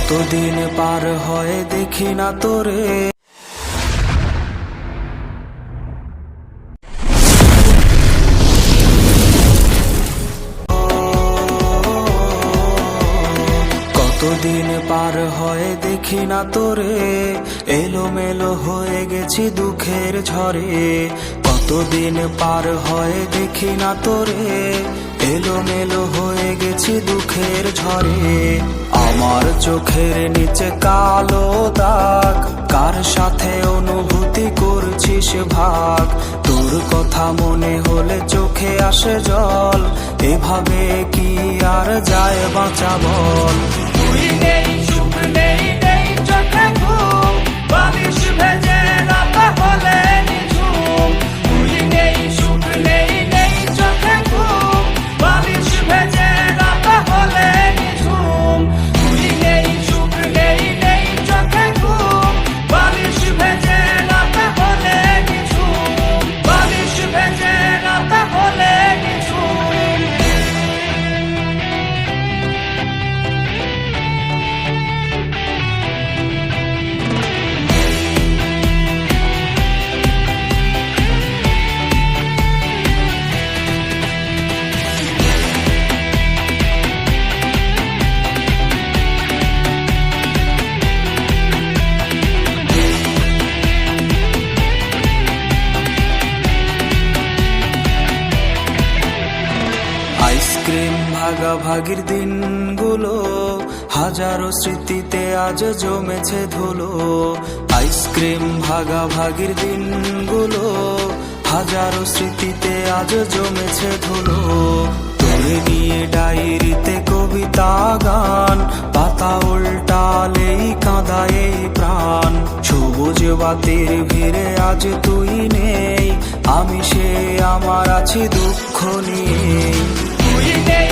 কতদিন পার হয় দেখি না তোরে। কতদিন পার হয় দেখি না তোরে, এলোমেলো হয়ে গেছি দুঃখের ঝড়ে। কতদিন পার হয় দেখি না তোরে, এলোমেলো হয়ে গেছি দুঃখের ঝড়ে। আমার চোখের নিচে কালো দাগ, কার সাথে অনুভূতি করছিস ভাগ। তোর কথা মনে হলে চোখে আসে জল, এভাবে কি আর যায় বাঁচা বল। তুই নেই, সুখ নেই, নেই চোখে ঘুম, বালিশ ভেজে রাত হলে নিঝুম। তুই নেই, সুখ নেই, নেই চোখে ঘুম, বালিশ ভেজে রাত হলে নিঝুম। তুই নেই, সুখ নেই, নেই চোখে ঘুম, বালিশ ভেজে রাত হলে নিঝুম। বালিশ ভেজে রাত হলে নিঝুম। আইসক্রিম ভাগাভাগির দিনগুলো হাজারো স্মৃতিতে আজ জমেছে ধুলো। আইসক্রিম ভাগাভাগির দিনগুলো হাজারো স্মৃতিতে আজ জমেছে ধুলো। তোরে নিয়ে ডায়েরিতে কবিতা গান, পাতা উল্টালেই কাঁদায় এই প্রাণ। সবুজ বাতির ভিড়ে আজ তুই নেই, আমি সে আমার আছি দুঃখ নিয়ে। তুই নেই,